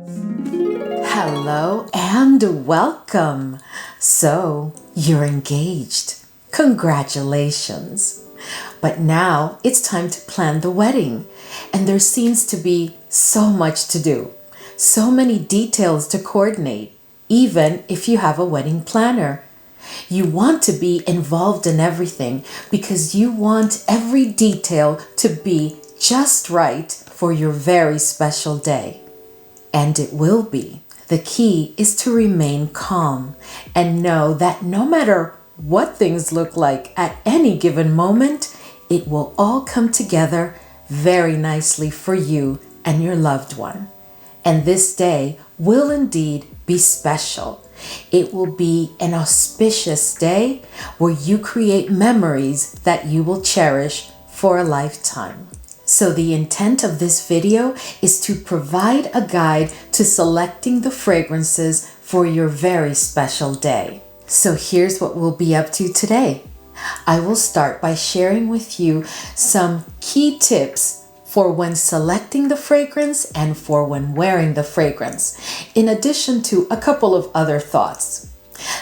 Hello and welcome. So, you're engaged. Congratulations. But now it's time to plan the wedding, and there seems to be so much to do, so many details to coordinate, even if you have a wedding planner. You want to be involved in everything because you want every detail to be just right for your very special day. And it will be. The key is to remain calm and know that no matter what things look like at any given moment, it will all come together very nicely for you and your loved one. And this day will indeed be special. It will be an auspicious day where you create memories that you will cherish for a lifetime. So the intent of this video is to provide a guide to selecting the fragrances for your very special day. So here's what we'll be up to today. I will start by sharing with you some key tips for when selecting the fragrance and for when wearing the fragrance, in addition to a couple of other thoughts.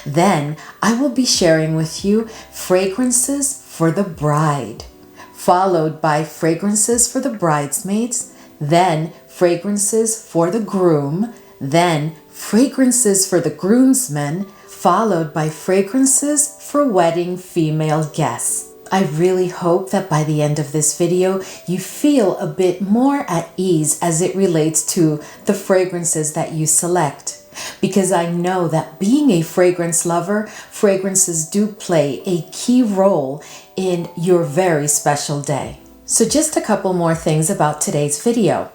Then I will be sharing with you fragrances for the bride, followed by fragrances for the bridesmaids, then fragrances for the groom, then fragrances for the groomsmen, followed by fragrances for wedding female guests. I really hope that by the end of this video, you feel a bit more at ease as it relates to the fragrances that you select. Because I know that being a fragrance lover, fragrances do play a key role in your very special day. So just a couple more things about today's video.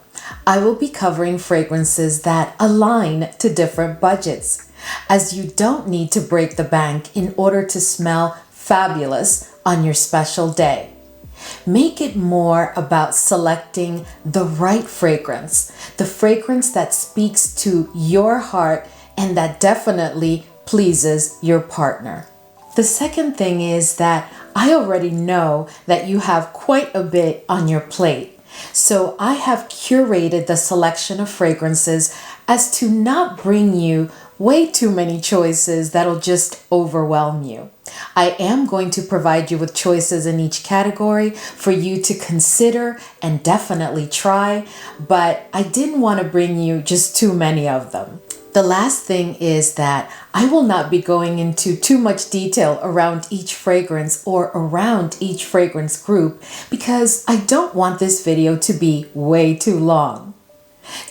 I will be covering fragrances that align to different budgets, as you don't need to break the bank in order to smell fabulous on your special day. Make it more about selecting the right fragrance, the fragrance that speaks to your heart and that definitely pleases your partner. The second thing is that I already know that you have quite a bit on your plate. So I have curated the selection of fragrances as to not bring you way too many choices that'll just overwhelm you. I am going to provide you with choices in each category for you to consider and definitely try, but I didn't want to bring you just too many of them. The last thing is that I will not be going into too much detail around each fragrance or around each fragrance group because I don't want this video to be way too long.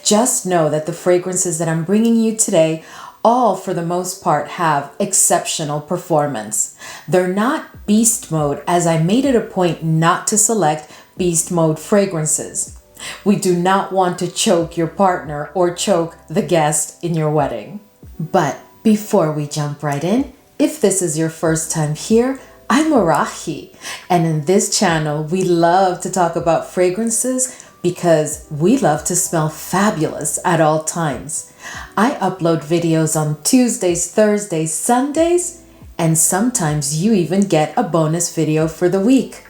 Just know that the fragrances that I'm bringing you today all for the most part have exceptional performance. They're not beast mode, as I made it a point not to select beast mode fragrances. We do not want to choke your partner or choke the guest in your wedding. But before we jump right in, if this is your first time here, I'm Arahi, and in this channel we love to talk about fragrances because we love to smell fabulous at all times. I upload videos on Tuesdays, Thursdays, Sundays, and sometimes you even get a bonus video for the week.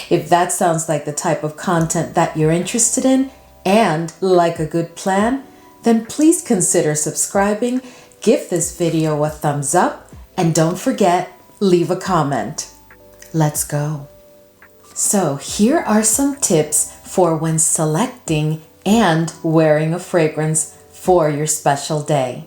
If that sounds like the type of content that you're interested in and like a good plan, then please consider subscribing, give this video a thumbs up, and don't forget, leave a comment. Let's go. So here are some tips for when selecting and wearing a fragrance for your special day.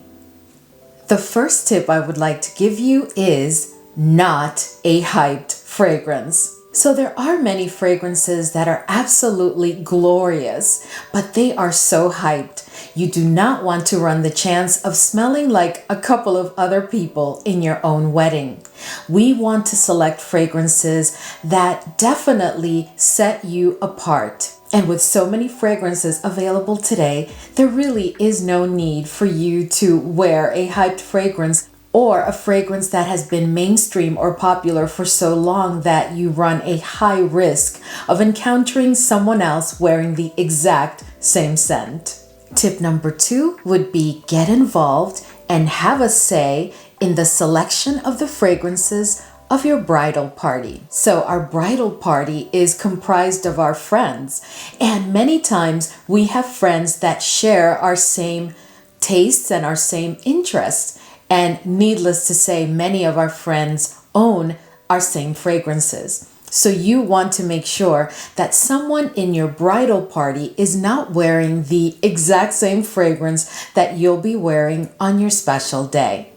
The first tip I would like to give you is not a hyped fragrance. So there are many fragrances that are absolutely glorious, but they are so hyped. You do not want to run the chance of smelling like a couple of other people in your own wedding. We want to select fragrances that definitely set you apart. And with so many fragrances available today, there really is no need for you to wear a hyped fragrance or a fragrance that has been mainstream or popular for so long that you run a high risk of encountering someone else wearing the exact same scent. Tip number 2 would be get involved and have a say in the selection of the fragrances of your bridal party. So our bridal party is comprised of our friends, and many times we have friends that share our same tastes and our same interests. And needless to say, many of our friends own our same fragrances. So you want to make sure that someone in your bridal party is not wearing the exact same fragrance that you'll be wearing on your special day.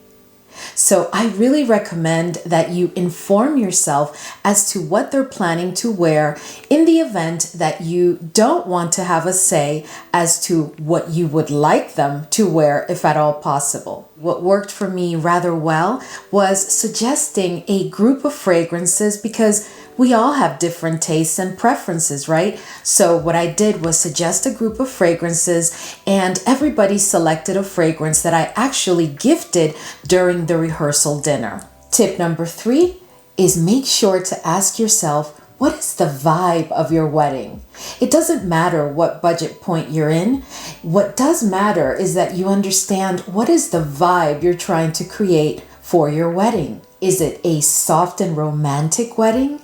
So I really recommend that you inform yourself as to what they're planning to wear in the event that you don't want to have a say as to what you would like them to wear, if at all possible. What worked for me rather well was suggesting a group of fragrances, because we all have different tastes and preferences, right? So what I did was suggest a group of fragrances, and everybody selected a fragrance that I actually gifted during the rehearsal dinner. Tip number 3 is make sure to ask yourself, what is the vibe of your wedding? It doesn't matter what budget point you're in. What does matter is that you understand what is the vibe you're trying to create for your wedding. Is it a soft and romantic wedding?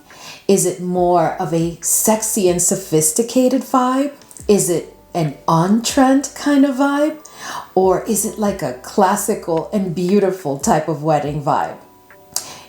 Is it more of a sexy and sophisticated vibe? Is it an on-trend kind of vibe? Or is it like a classical and beautiful type of wedding vibe?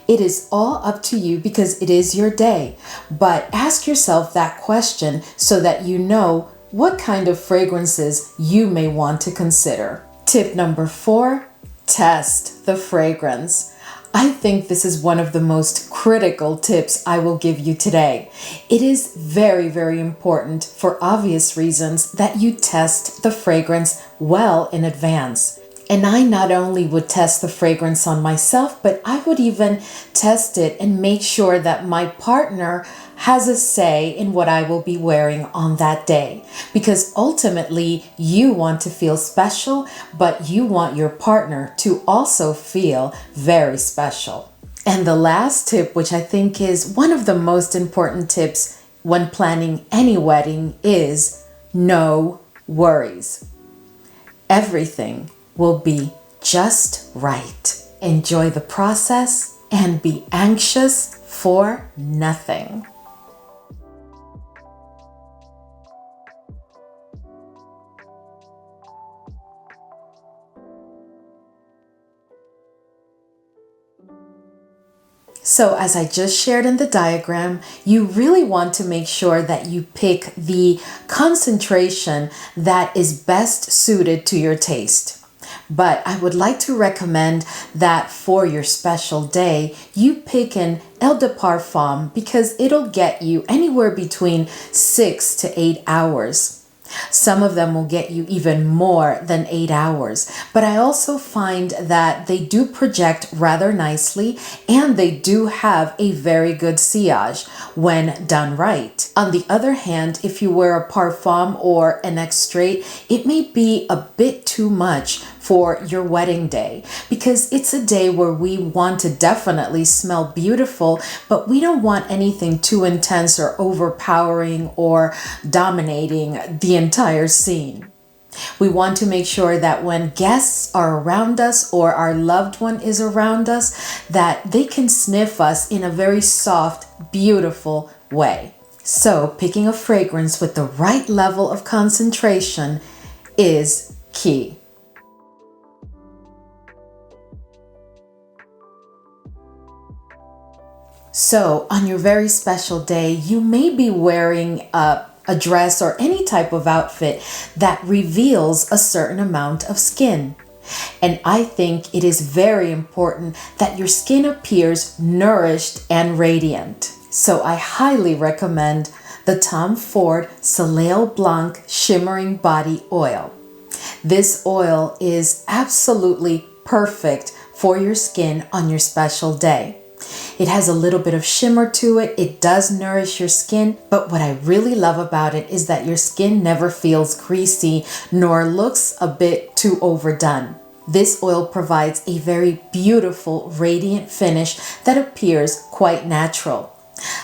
It is all up to you because it is your day. But ask yourself that question so that you know what kind of fragrances you may want to consider. Tip number 4, test the fragrance. I think this is one of the most critical tips I will give you today. It is very, very important, for obvious reasons, that you test the fragrance well in advance. And I not only would test the fragrance on myself, but I would even test it and make sure that my partner has a say in what I will be wearing on that day. Because ultimately, you want to feel special, but you want your partner to also feel very special. And the last tip, which I think is one of the most important tips when planning any wedding, is no worries. Everything will be just right. Enjoy the process and be anxious for nothing. So as I just shared in the diagram, you really want to make sure that you pick the concentration that is best suited to your taste. But I would like to recommend that for your special day, you pick an Eau de Parfum, because it'll get you anywhere between 6 to 8 hours. Some of them will get you even more than 8 hours, but I also find that they do project rather nicely, and they do have a very good sillage when done right. On the other hand, if you wear a Parfum or an extrait, it may be a bit too much for your wedding day, because it's a day where we want to definitely smell beautiful, but we don't want anything too intense or overpowering or dominating the entire scene. We want to make sure that when guests are around us or our loved one is around us, that they can sniff us in a very soft, beautiful way. So picking a fragrance with the right level of concentration is key. So on your very special day, you may be wearing a dress or any type of outfit that reveals a certain amount of skin. And I think it is very important that your skin appears nourished and radiant. So I highly recommend the Tom Ford Soleil Blanc Shimmering Body Oil. This oil is absolutely perfect for your skin on your special day. It has a little bit of shimmer to it. It does nourish your skin, but what I really love about it is that your skin never feels greasy nor looks a bit too overdone. This oil provides a very beautiful, radiant finish that appears quite natural,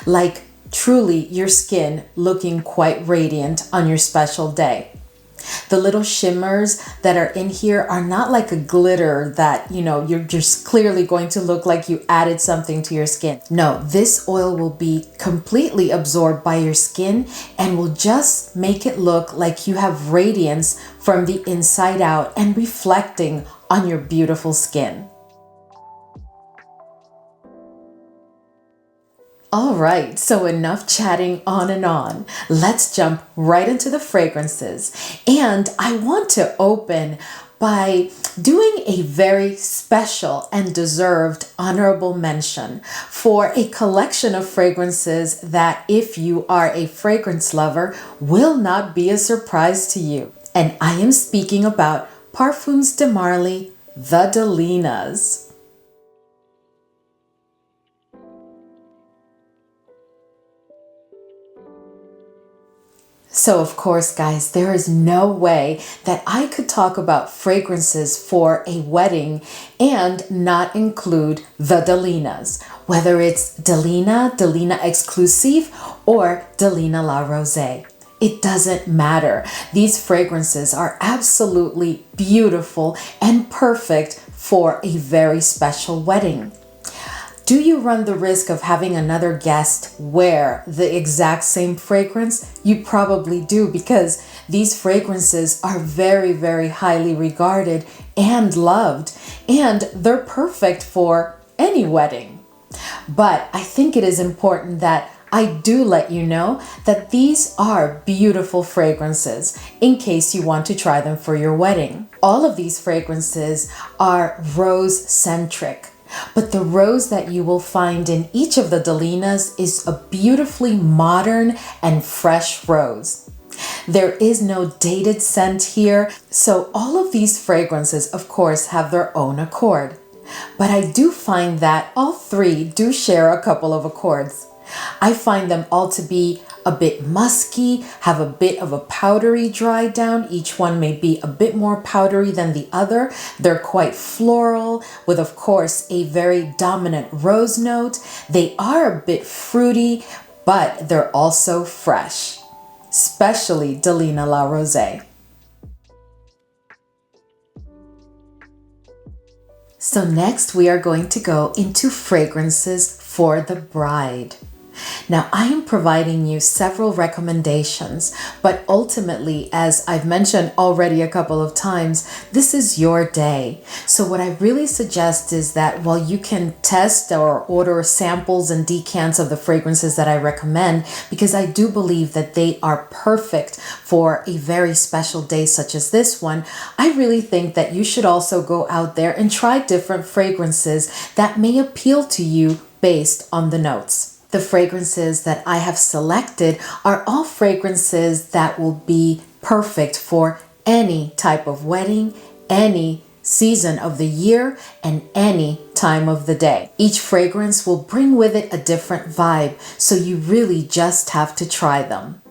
like truly your skin looking quite radiant on your special day. The little shimmers that are in here are not like a glitter that, you're just clearly going to look like you added something to your skin. No, this oil will be completely absorbed by your skin and will just make it look like you have radiance from the inside out and reflecting on your beautiful skin. All right, so enough chatting on and on. Let's jump right into the fragrances. And I want to open by doing a very special and deserved honorable mention for a collection of fragrances that, if you are a fragrance lover, will not be a surprise to you. And I am speaking about Parfums de Marly, the Delinas. So of course, guys, there is no way that I could talk about fragrances for a wedding and not include the Delinas, whether it's Delina, Delina Exclusive, or Delina La Rosée. It doesn't matter. These fragrances are absolutely beautiful and perfect for a very special wedding. Do you run the risk of having another guest wear the exact same fragrance? You probably do, because these fragrances are very, very highly regarded and loved, and they're perfect for any wedding. But I think it is important that I do let you know that these are beautiful fragrances in case you want to try them for your wedding. All of these fragrances are rose-centric. But the rose that you will find in each of the Delinas is a beautifully modern and fresh rose. There is no dated scent here, so all of these fragrances, of course, have their own accord. But I do find that all three do share a couple of accords. I find them all to be a bit musky, have a bit of a powdery dry down. Each one may be a bit more powdery than the other. They're quite floral with, of course, a very dominant rose note. They are a bit fruity, but they're also fresh, especially Delina La Rosée. So next we are going to go into fragrances for the bride. Now, I am providing you several recommendations, but ultimately, as I've mentioned already a couple of times, this is your day. So what I really suggest is that while you can test or order samples and decants of the fragrances that I recommend, because I do believe that they are perfect for a very special day such as this one, I really think that you should also go out there and try different fragrances that may appeal to you based on the notes. The fragrances that I have selected are all fragrances that will be perfect for any type of wedding, any season of the year, and any time of the day. Each fragrance will bring with it a different vibe, so you really just have to try them.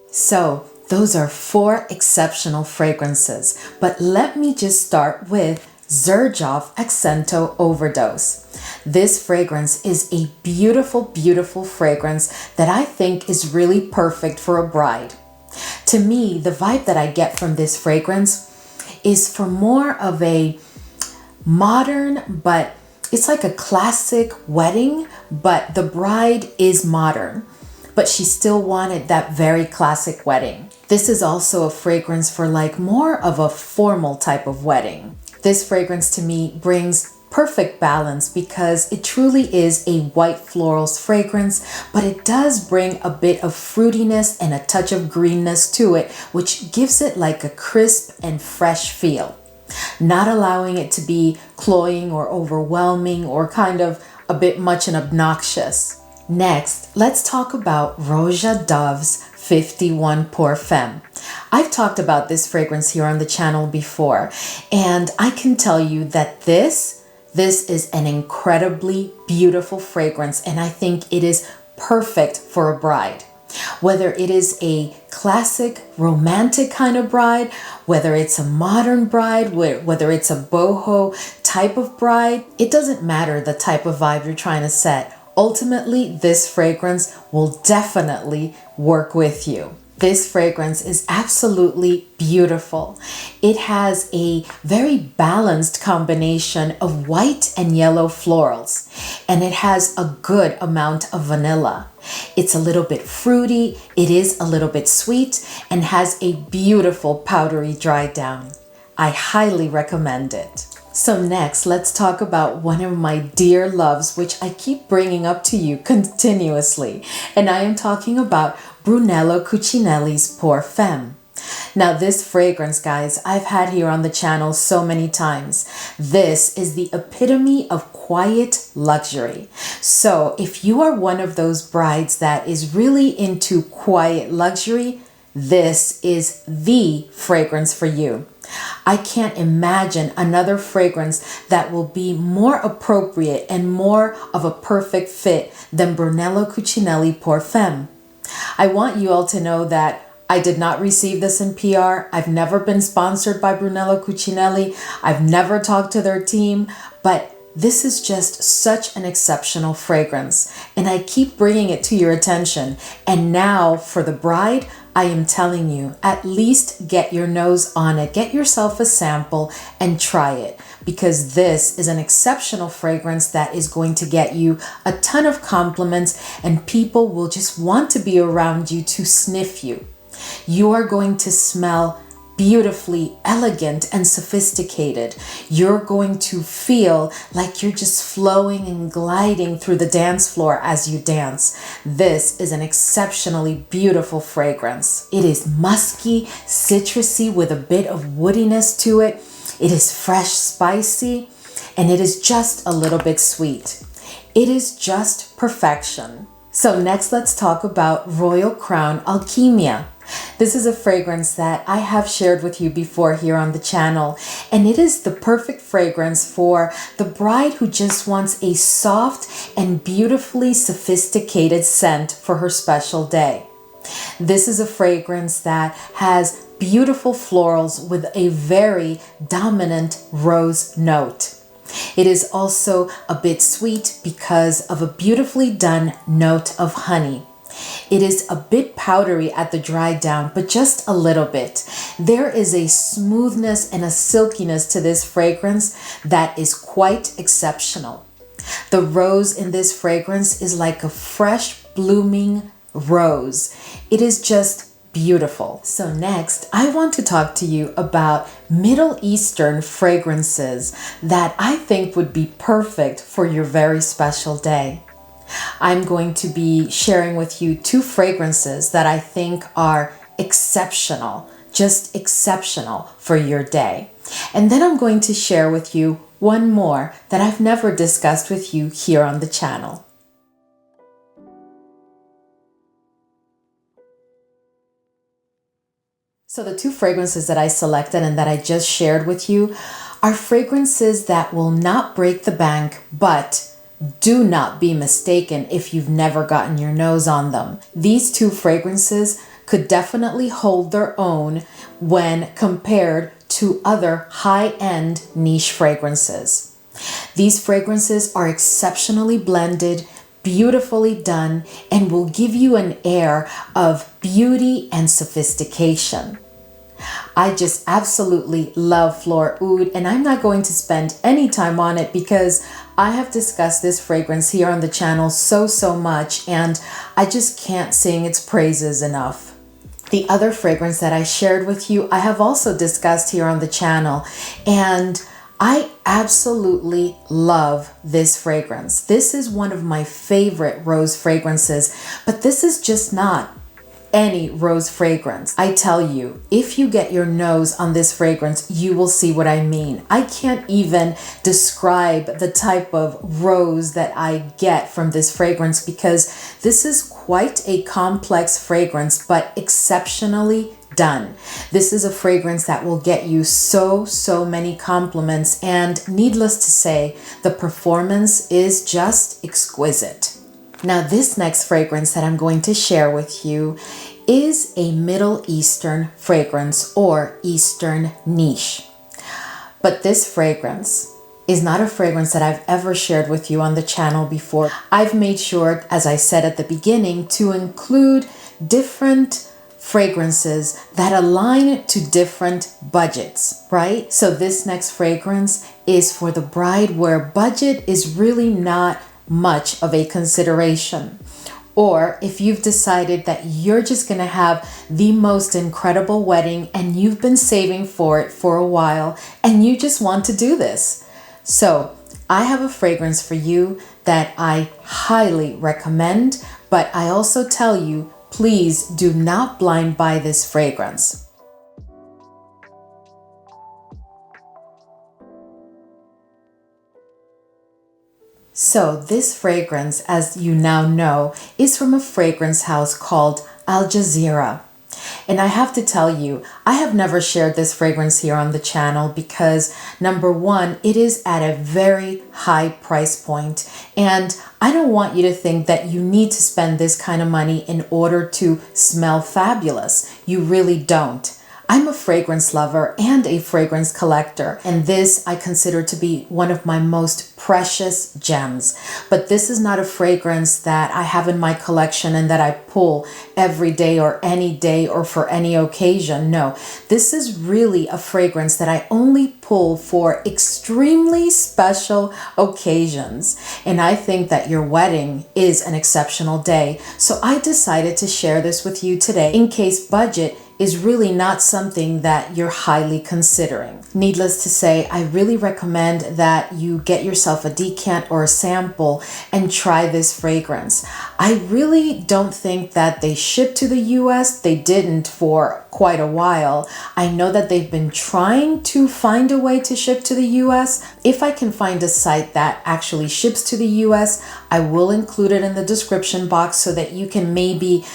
So, those are 4 exceptional fragrances, but let me just start with Xerjoff Accento Overdose. This fragrance is a beautiful, beautiful fragrance that I think is really perfect for a bride. To me, the vibe that I get from this fragrance is for more of a modern, but it's like a classic wedding, but the bride is modern, but she still wanted that very classic wedding. This is also a fragrance for like more of a formal type of wedding. This fragrance to me brings perfect balance because it truly is a white florals fragrance, but it does bring a bit of fruitiness and a touch of greenness to it, which gives it like a crisp and fresh feel, not allowing it to be cloying or overwhelming or kind of a bit much and obnoxious. Next, let's talk about Roja Dove's 51 Perfume. I've talked about this fragrance here on the channel before, and I can tell you that this is an incredibly beautiful fragrance, and I think it is perfect for a bride. Whether it is a classic romantic kind of bride, whether it's a modern bride, whether it's a boho type of bride, it doesn't matter the type of vibe you're trying to set. Ultimately, this fragrance will definitely work with you. This fragrance is absolutely beautiful. It has a very balanced combination of white and yellow florals, and it has a good amount of vanilla. It's a little bit fruity, it is a little bit sweet, and has a beautiful powdery dry down. I highly recommend it. So next, let's talk about one of my dear loves, which I keep bringing up to you continuously, and I am talking about Brunello Cucinelli's Perfume. Now this fragrance, guys, I've had here on the channel so many times. This is the epitome of quiet luxury. So if you are one of those brides that is really into quiet luxury, this is the fragrance for you. I can't imagine another fragrance that will be more appropriate and more of a perfect fit than Brunello Cucinelli Perfume. I want you all to know that I did not receive this in PR. I've never been sponsored by Brunello Cucinelli. I've never talked to their team, but this is just such an exceptional fragrance, and I keep bringing it to your attention. And now for the bride, I am telling you, at least get your nose on it, get yourself a sample and try it, because this is an exceptional fragrance that is going to get you a ton of compliments, and people will just want to be around you to sniff you. You are going to smell beautifully elegant and sophisticated. You're going to feel like you're just flowing and gliding through the dance floor as you dance. This is an exceptionally beautiful fragrance. It is musky, citrusy with a bit of woodiness to it. It is fresh, spicy, and it is just a little bit sweet. It is just perfection. So next, let's talk about Royal Crown Alchemia. This is a fragrance that I have shared with you before here on the channel, and it is the perfect fragrance for the bride who just wants a soft and beautifully sophisticated scent for her special day. This is a fragrance that has beautiful florals with a very dominant rose note. It is also a bit sweet because of a beautifully done note of honey. It is a bit powdery at the dry down, but just a little bit. There is a smoothness and a silkiness to this fragrance that is quite exceptional. The rose in this fragrance is like a fresh blooming rose. It is just beautiful. So next, I want to talk to you about Middle Eastern fragrances that I think would be perfect for your very special day. I'm going to be sharing with you two fragrances that I think are exceptional, just exceptional for your day. And then I'm going to share with you one more that I've never discussed with you here on the channel. So the two fragrances that I selected and that I just shared with you are fragrances that will not break the bank, but do not be mistaken if you've never gotten your nose on them. These two fragrances could definitely hold their own when compared to other high-end niche fragrances. These fragrances are exceptionally blended, beautifully done, and will give you an air of beauty and sophistication. I just absolutely love Fleur Oud, and I'm not going to spend any time on it because I have discussed this fragrance here on the channel so much, and I just can't sing its praises enough. The other fragrance that I shared with you, I have also discussed here on the channel, and I absolutely love this fragrance. This is one of my favorite rose fragrances, but this is just not any rose fragrance. I tell you, if you get your nose on this fragrance, you will see what I mean. I can't even describe the type of rose that I get from this fragrance because this is quite a complex fragrance, but exceptionally done. This is a fragrance that will get you so many compliments, and needless to say, the performance is just exquisite. Now, this next fragrance that I'm going to share with you is a Middle Eastern fragrance or Eastern niche. But this fragrance is not a fragrance that I've ever shared with you on the channel before. I've made sure, as I said at the beginning, to include different fragrances that align to different budgets, right? So this next fragrance is for the bride where budget is really not much of a consideration. Or if you've decided that you're just gonna have the most incredible wedding and you've been saving for it for a while and you just want to do this. So I have a fragrance for you that I highly recommend, but I also tell you, please do not blind buy this fragrance. So this fragrance, as you now know, is from a fragrance house called Al Jazeera. And I have to tell you, I have never shared this fragrance here on the channel because number one, it is at a very high price point. And I don't want you to think that you need to spend this kind of money in order to smell fabulous. You really don't. I'm a fragrance lover and a fragrance collector, and this I consider to be one of my most precious gems. But this is not a fragrance that I have in my collection and that I pull every day or any day or for any occasion. No, this is really a fragrance that I only pull for extremely special occasions. And I think that your wedding is an exceptional day. So I decided to share this with you today in case budget is really not something that you're highly considering. Needless to say, I really recommend that you get yourself a decant or a sample and try this fragrance. I really don't think that they ship to the US. They didn't for quite a while. I know that they've been trying to find a way to ship to the US. If I can find a site that actually ships to the US, I will include it in the description box so that you can maybe,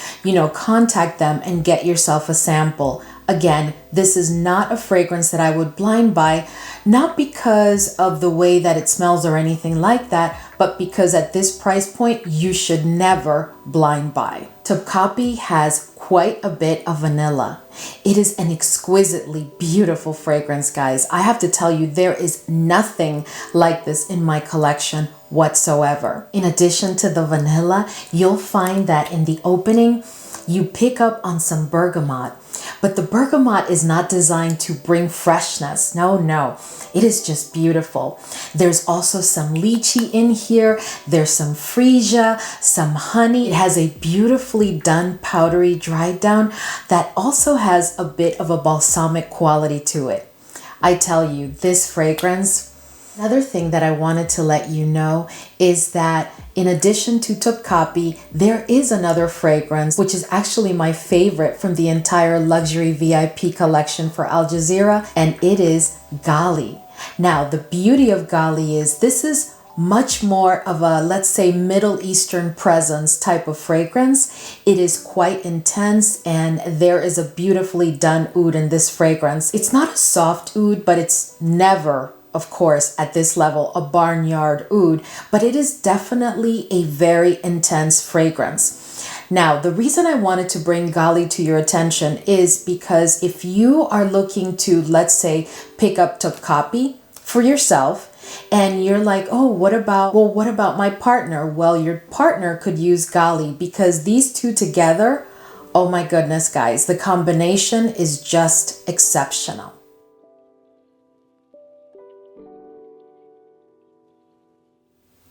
contact them and get yourself a sample. Again, this is not a fragrance that I would blind buy, not because of the way that it smells or anything like that, but because at this price point, you should never blind buy. Topkapi has quite a bit of vanilla. It is an exquisitely beautiful fragrance, guys. I have to tell you, there is nothing like this in my collection whatsoever. In addition to the vanilla, you'll find that in the opening, you pick up on some bergamot. But the bergamot is not designed to bring freshness. No. It is just beautiful. There's also some lychee in here. There's some freesia, some honey. It has a beautifully done powdery dried down that also has a bit of a balsamic quality to it. I tell you, this fragrance. Another thing that I wanted to let you know is that in addition to Topkapi, there is another fragrance, which is actually my favorite from the entire luxury VIP collection for Al Jazeera, and it is Gali. Now, the beauty of Gali is this is much more of a, let's say, Middle Eastern presence type of fragrance. It is quite intense and there is a beautifully done oud in this fragrance. It's not a soft oud, but it's never, of course, at this level, a barnyard oud, but it is definitely a very intense fragrance. Now, the reason I wanted to bring Gali to your attention is because if you are looking to, let's say, pick up Topkapi for yourself, and you're like, oh, what about my partner? Well, your partner could use Gali because these two together, oh my goodness, guys, the combination is just exceptional.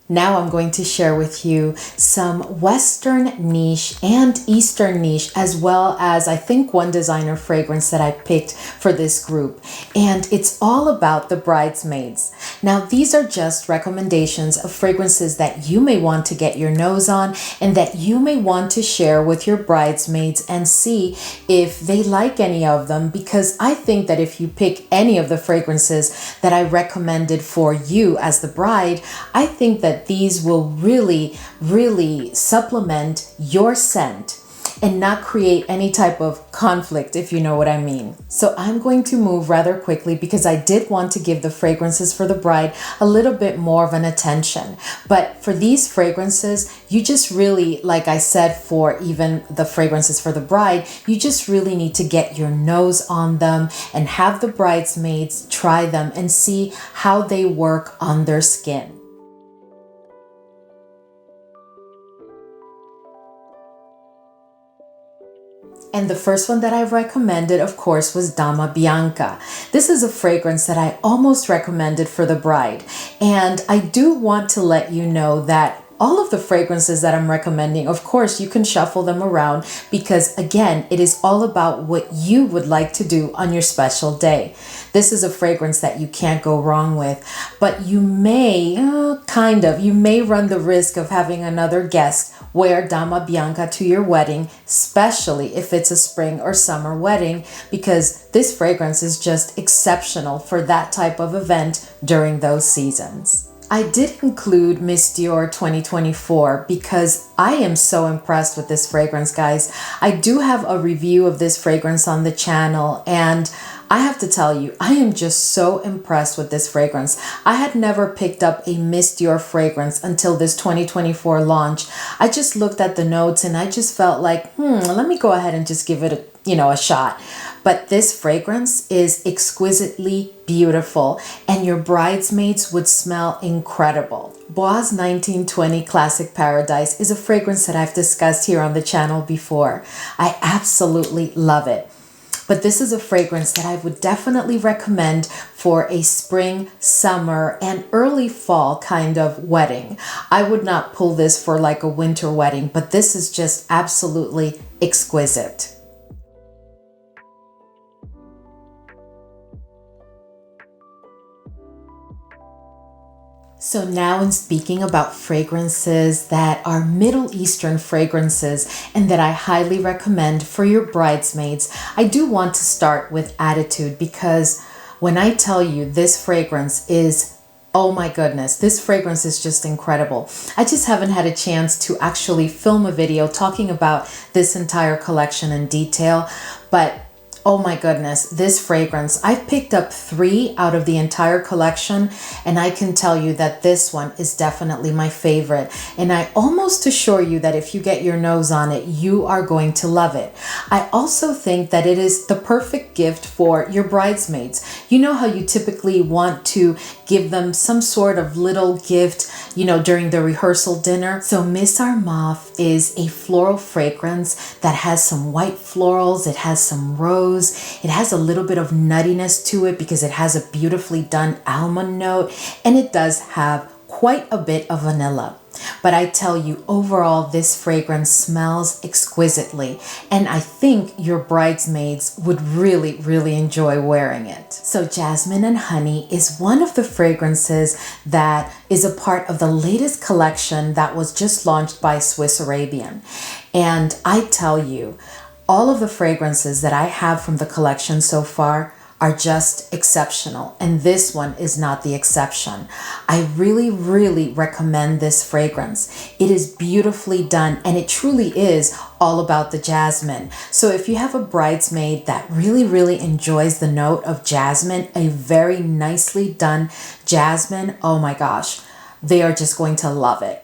Now I'm going to share with you some Western niche and Eastern niche, as well as I think one designer fragrance that I picked for this group. And it's all about the bridesmaids. Now, these are just recommendations of fragrances that you may want to get your nose on and that you may want to share with your bridesmaids and see if they like any of them, because I think that if you pick any of the fragrances that I recommended for you as the bride, I think that these will really supplement your scent. and not create any type of conflict, if you know what I mean. So I'm going to move rather quickly because I did want to give the fragrances for the bride a little bit more of an attention. But for these fragrances, you just really, like I said, for even the fragrances for the bride, you just really need to get your nose on them and have the bridesmaids try them and see how they work on their skin. And the first one that I recommended, of course, was Dama Bianca. This is a fragrance that I almost recommended for the bride. And I do want to let you know that all of the fragrances that I'm recommending, of course, you can shuffle them around because, again, it is all about what you would like to do on your special day. This is a fragrance that you can't go wrong with, but you may, you may run the risk of having another guest wear Dama Bianca to your wedding, especially if it's a spring or summer wedding, because this fragrance is just exceptional for that type of event during those seasons. I did include Miss Dior 2024 because I am so impressed with this fragrance, guys. I do have a review of this fragrance on the channel, and I have to tell you, I am just so impressed with this fragrance. I had never picked up a Miss Dior fragrance until this 2024 launch. I just looked at the notes and I just felt like, let me go ahead and just give it a shot. But this fragrance is exquisitely beautiful and your bridesmaids would smell incredible. Bois 1920 Classic Paradise is a fragrance that I've discussed here on the channel before. I absolutely love it. But this is a fragrance that I would definitely recommend for a spring, summer, and early fall kind of wedding. I would not pull this for like a winter wedding, but this is just absolutely exquisite. So now in speaking about fragrances that are Middle Eastern fragrances and that I highly recommend for your bridesmaids, I do want to start with Attitude because when I tell you this fragrance is, oh my goodness, this fragrance is just incredible. I just haven't had a chance to actually film a video talking about this entire collection in detail, but oh my goodness, this fragrance, I've picked up 3 out of the entire collection, and I can tell you that this one is definitely my favorite. And I almost assure you that if you get your nose on it, you are going to love it. I also think that it is the perfect gift for your bridesmaids. You know how you typically want to give them some sort of little gift, during the rehearsal dinner. So Miss Armaf is a floral fragrance that has some white florals, it has some rose, it has a little bit of nuttiness to it because it has a beautifully done almond note, and it does have quite a bit of vanilla. But I tell you, overall, this fragrance smells exquisitely, and I think your bridesmaids would really, really enjoy wearing it. So Jasmine and Honey is one of the fragrances that is a part of the latest collection that was just launched by Swiss Arabian. And I tell you, all of the fragrances that I have from the collection so far are just exceptional, and this one is not the exception. I really, really recommend this fragrance. It is beautifully done, and it truly is all about the jasmine. So if you have a bridesmaid that really, really enjoys the note of jasmine, a very nicely done jasmine, oh my gosh, they are just going to love it.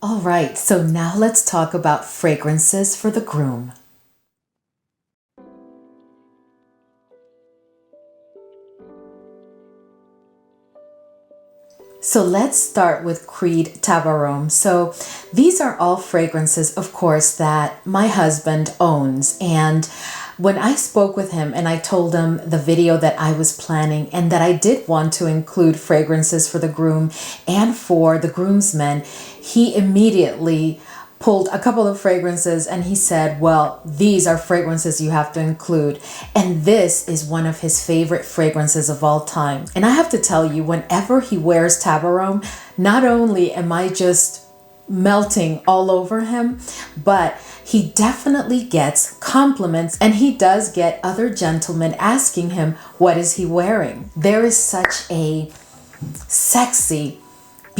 All right, so now let's talk about fragrances for the groom. So let's start with Creed Tabarom. So these are all fragrances, of course, that my husband owns. And when I spoke with him and I told him the video that I was planning and that I did want to include fragrances for the groom and for the groomsmen, he immediately pulled a couple of fragrances and he said, well, these are fragrances you have to include. And this is one of his favorite fragrances of all time. And I have to tell you, whenever he wears Tabarom, not only am I just melting all over him, but he definitely gets compliments, and he does get other gentlemen asking him, what is he wearing? There is such a sexy,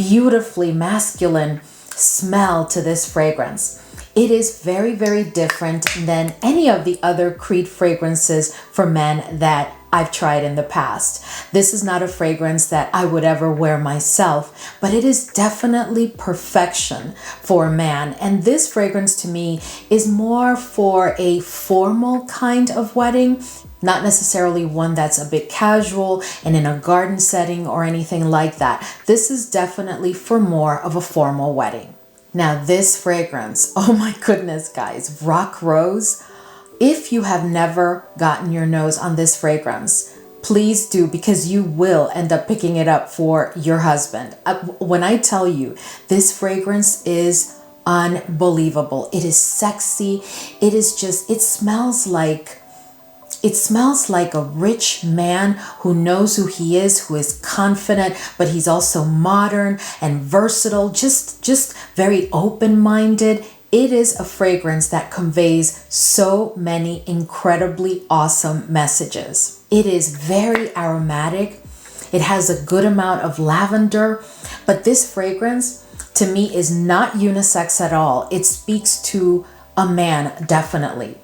beautifully masculine smell to this fragrance. It is very, very different than any of the other Creed fragrances for men that I've tried in the past. This is not a fragrance that I would ever wear myself, but it is definitely perfection for a man. And this fragrance to me is more for a formal kind of wedding, not necessarily one that's a bit casual and in a garden setting or anything like that. This is definitely for more of a formal wedding. Now this fragrance, oh my goodness guys, Rock Rose. If you have never gotten your nose on this fragrance, please do, because you will end up picking it up for your husband. When I tell you, this fragrance is unbelievable. It is sexy. It is just, it smells like a rich man who knows who he is, who is confident, but he's also modern and versatile, just very open-minded. It is a fragrance that conveys so many incredibly awesome messages. It is very aromatic. It has a good amount of lavender, but this fragrance to me is not unisex at all. It speaks to a man, definitely.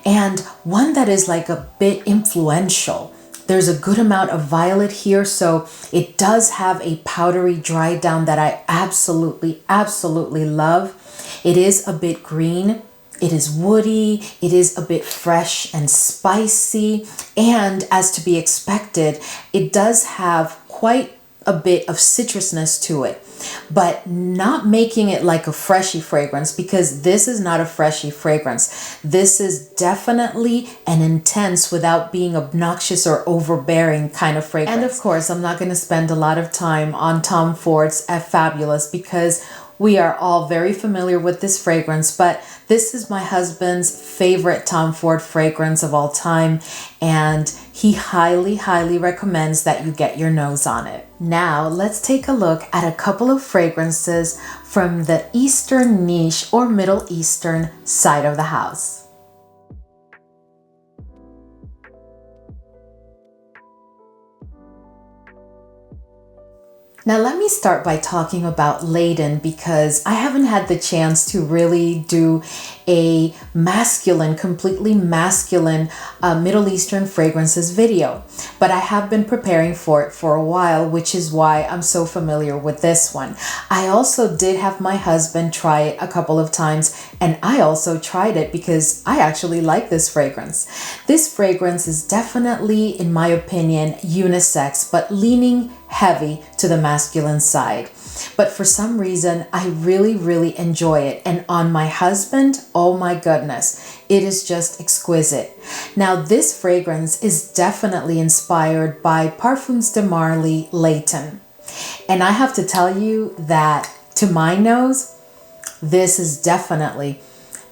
And one that is like a bit influential. There's a good amount of violet here, so it does have a powdery dry down that I absolutely, absolutely love. It is a bit green, it is woody, it is a bit fresh and spicy, and as to be expected, it does have quite a bit of citrusness to it, but not making it like a freshy fragrance, because this is not a freshy fragrance. This is definitely an intense without being obnoxious or overbearing kind of fragrance. And of course, I'm not going to spend a lot of time on Tom Ford's F Fabulous, because we are all very familiar with this fragrance, but this is my husband's favorite Tom Ford fragrance of all time, and he highly, highly recommends that you get your nose on it. Now, let's take a look at a couple of fragrances from the Eastern niche or Middle Eastern side of the house. Now let me start by talking about Laden, because I haven't had the chance to really do a masculine, completely masculine Middle Eastern fragrances video. But I have been preparing for it for a while, which is why I'm so familiar with this one. I also did have my husband try it a couple of times, and I also tried it because I actually like this fragrance. This fragrance is definitely, in my opinion, unisex, but leaning heavy to the masculine side. But for some reason, I really, really enjoy it. And on my husband, oh my goodness, it is just exquisite. Now, this fragrance is definitely inspired by Parfums de Marly Layton. And I have to tell you that to my nose, this is definitely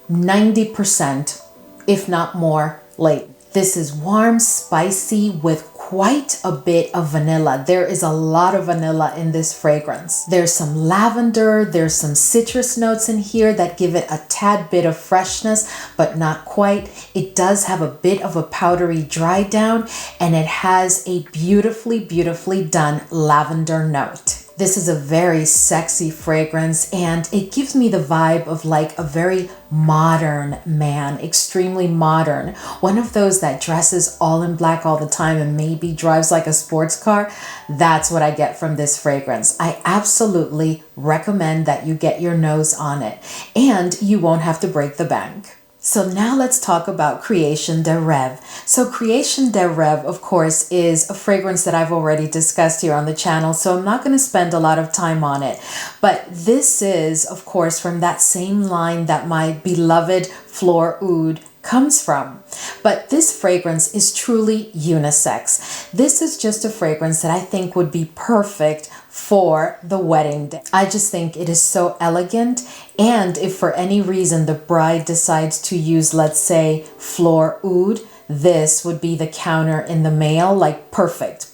90%, if not more, Layton. This is warm, spicy, with quite a bit of vanilla. There is a lot of vanilla in this fragrance. There's some lavender, there's some citrus notes in here that give it a tad bit of freshness, but not quite. It does have a bit of a powdery dry down, and it has a beautifully, beautifully done lavender note. This is a very sexy fragrance, and it gives me the vibe of like a very modern man, extremely modern. One of those that dresses all in black all the time and maybe drives like a sports car. That's what I get from this fragrance. I absolutely recommend that you get your nose on it, and you won't have to break the bank. So now let's talk about Création de Rêve. So Création de Rêve, of course, is a fragrance that I've already discussed here on the channel, so I'm not going to spend a lot of time on it. But this is, of course, from that same line that my beloved Fleur Oud comes from. But this fragrance is truly unisex. This is just a fragrance that I think would be perfect for the wedding day. I just think it is so elegant, and if for any reason the bride decides to use, let's say, Fleur Oud, this would be the counter in the male. Like perfect.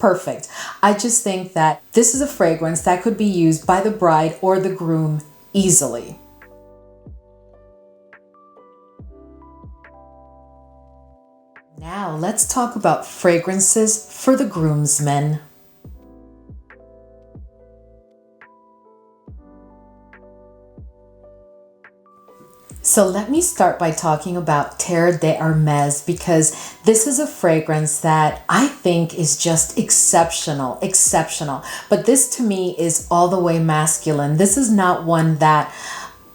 I just think that this is a fragrance that could be used by the bride or the groom easily. Now let's talk about fragrances for the groomsmen. So let me start by talking about Terre d'Hermès because this is a fragrance that I think is just exceptional, exceptional. But this to me is all the way masculine. This is not one that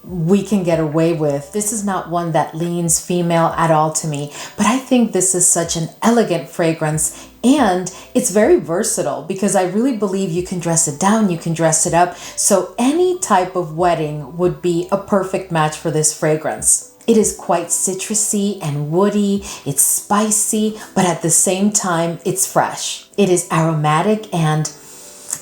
we can get away with. This is not one that leans female at all to me, but I think this is such an elegant fragrance and it's very versatile because I really believe you can dress it down, you can dress it up. So any type of wedding would be a perfect match for this fragrance. It is quite citrusy and woody, it's spicy, but at the same time, it's fresh. It is aromatic and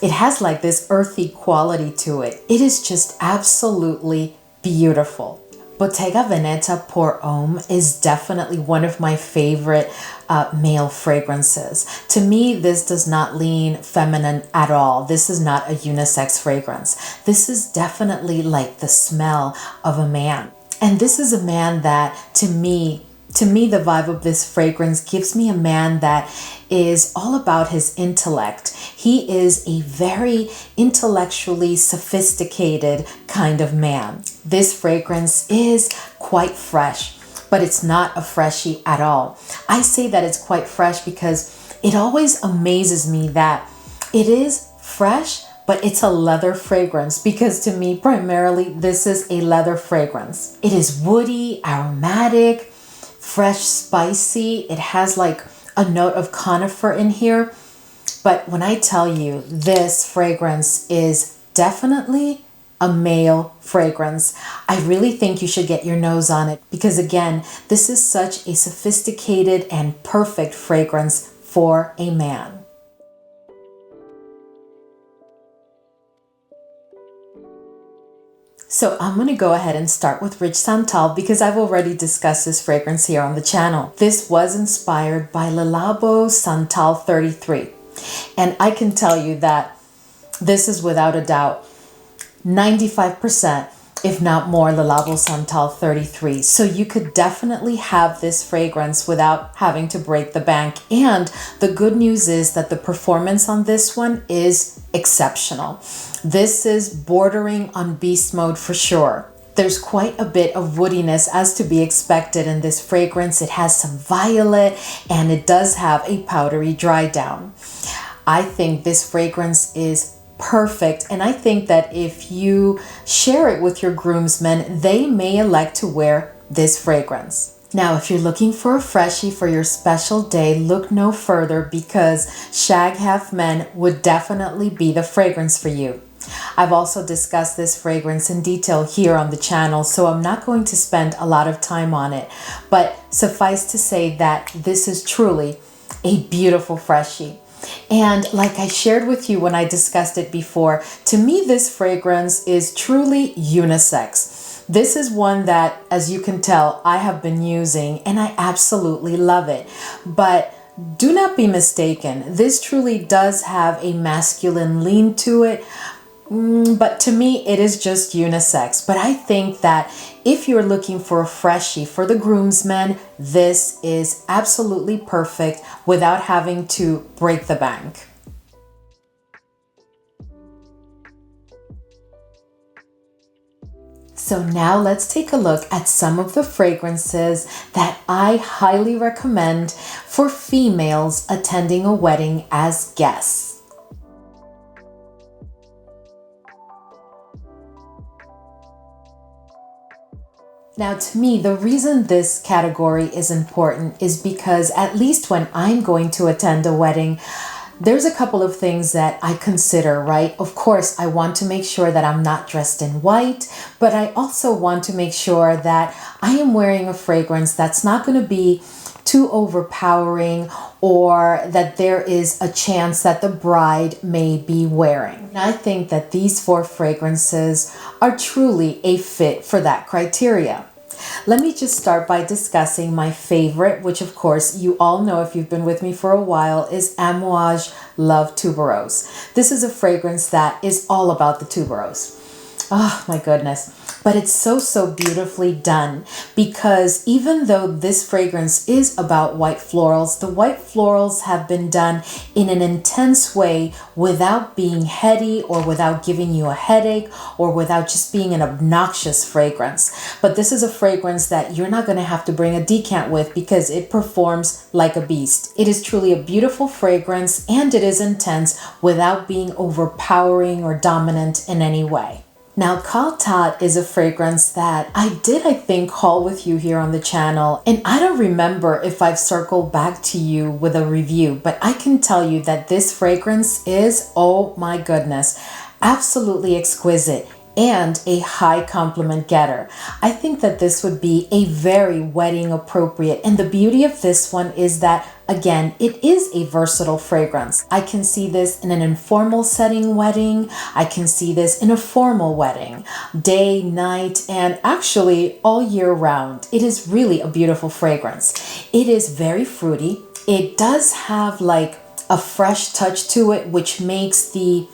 it has like this earthy quality to it. It is just absolutely beautiful. Bottega Veneta Pour Homme is definitely one of my favorite male fragrances. To me, this does not lean feminine at all. This is not a unisex fragrance. This is definitely like the smell of a man. And this is a man that to me, the vibe of this fragrance gives me a man that is all about his intellect. He is a very intellectually sophisticated kind of man. This fragrance is quite fresh, but it's not a freshie at all. I say that it's quite fresh because it always amazes me that it is fresh, but it's a leather fragrance because to me, primarily, this is a leather fragrance. It is woody, aromatic, fresh, spicy. It has like a note of conifer in here. But when I tell you this fragrance is definitely a male fragrance, I really think you should get your nose on it because again, this is such a sophisticated and perfect fragrance for a man. So I'm going to go ahead and start with Rich Santal because I've already discussed this fragrance here on the channel. This was inspired by Le Labo Santal 33. And I can tell you that this is without a doubt 95%, if not more, Le Labo Santal 33. So you could definitely have this fragrance without having to break the bank. And the good news is that the performance on this one is exceptional. This is bordering on beast mode for sure. There's quite a bit of woodiness as to be expected in this fragrance. It has some violet and it does have a powdery dry down. I think this fragrance is perfect, and I think that if you share it with your groomsmen, they may elect to wear this fragrance. Now, if you're looking for a freshie for your special day, look no further because Shag Half Men would definitely be the fragrance for you. I've also discussed this fragrance in detail here on the channel, so I'm not going to spend a lot of time on it, but suffice to say that this is truly a beautiful freshie. And like I shared with you when I discussed it before, to me this fragrance is truly unisex. This is one that, as you can tell, I have been using and I absolutely love it. But do not be mistaken, this truly does have a masculine lean to it. But to me, it is just unisex. But I think that if you're looking for a freshie for the groomsmen, this is absolutely perfect without having to break the bank. So now let's take a look at some of the fragrances that I highly recommend for females attending a wedding as guests. Now, to me, the reason this category is important is because at least when I'm going to attend a wedding, there's a couple of things that I consider, right? Of course, I want to make sure that I'm not dressed in white, but I also want to make sure that I am wearing a fragrance that's not going to be too overpowering or that there is a chance that the bride may be wearing. And I think that these 4 fragrances are truly a fit for that criteria. Let me just start by discussing my favorite, which of course you all know if you've been with me for a while, is Amouage Love Tuberose. This is a fragrance that is all about the tuberose. Oh my goodness. But it's so, so beautifully done, because even though this fragrance is about white florals, the white florals have been done in an intense way without being heady or without giving you a headache or without just being an obnoxious fragrance. But this is a fragrance that you're not going to have to bring a decant with because it performs like a beast. It is truly a beautiful fragrance, and it is intense without being overpowering or dominant in any way. Now, Curated is a fragrance that I think, haul with you here on the channel. And I don't remember if I've circled back to you with a review, but I can tell you that this fragrance is, oh my goodness, absolutely exquisite and a high compliment getter. I think that this would be a very wedding appropriate. And the beauty of this one is that, again, it is a versatile fragrance. I can see this in an informal setting wedding. I can see this in a formal wedding, day, night, and actually all year round. It is really a beautiful fragrance. It is very fruity. It does have like a fresh touch to it, which makes the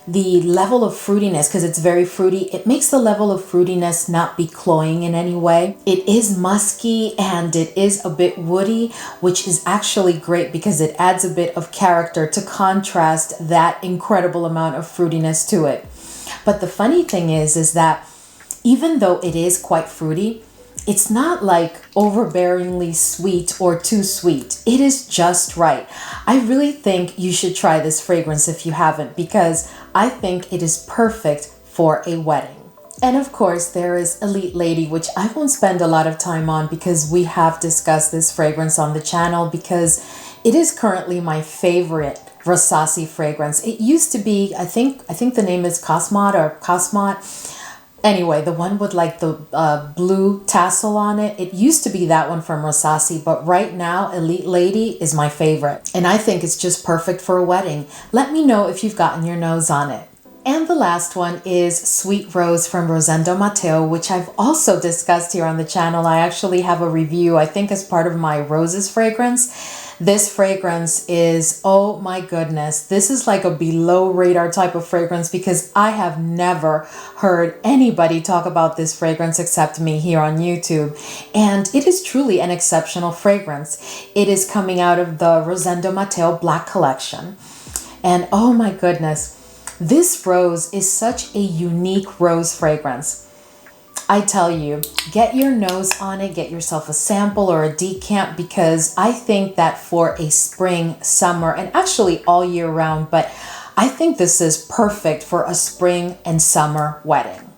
level of fruitiness, because it's very fruity, it makes the level of fruitiness not be cloying in any way. It is musky and it is a bit woody, which is actually great because it adds a bit of character to contrast that incredible amount of fruitiness to it. But the funny thing is that even though it is quite fruity, it's not like overbearingly sweet or too sweet. It is just right. I really think you should try this fragrance if you haven't, because I think it is perfect for a wedding. And of course, there is Elite Lady, which I won't spend a lot of time on because we have discussed this fragrance on the channel, because it is currently my favorite Versace fragrance. It used to be, I think the name is Cosmot. Anyway, the one with like the blue tassel on it, it used to be that one from Versace, but right now, Elite Lady is my favorite. And I think it's just perfect for a wedding. Let me know if you've gotten your nose on it. And the last one is Sweet Rose from Rosendo Mateo, which I've also discussed here on the channel. I actually have a review, I think as part of my Roses fragrance. This fragrance is, oh my goodness, this is like a below radar type of fragrance, because I have never heard anybody talk about this fragrance except me here on YouTube. And it is truly an exceptional fragrance. It is coming out of the Rosendo Mateo Black Collection. And oh my goodness, this rose is such a unique rose fragrance. I tell you, get your nose on it, get yourself a sample or a decant, because I think that for a spring, summer, and actually all year round, but I think this is perfect for a spring and summer wedding.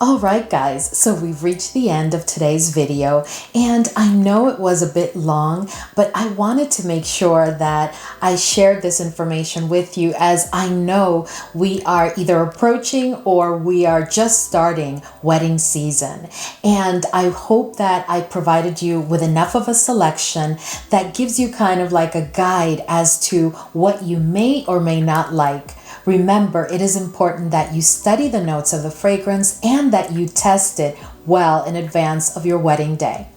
All right, guys, so we've reached the end of today's video, and I know it was a bit long, but I wanted to make sure that I shared this information with you, as I know we are either approaching or we are just starting wedding season. And I hope that I provided you with enough of a selection that gives you kind of like a guide as to what you may or may not like. Remember, it is important that you study the notes of the fragrance and that you test it well in advance of your wedding day.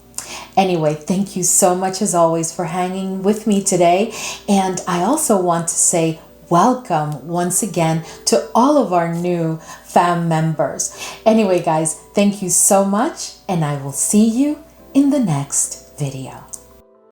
Anyway, thank you so much as always for hanging with me today. And I also want to say welcome once again to all of our new fam members. Anyway, guys, thank you so much, and I will see you in the next video.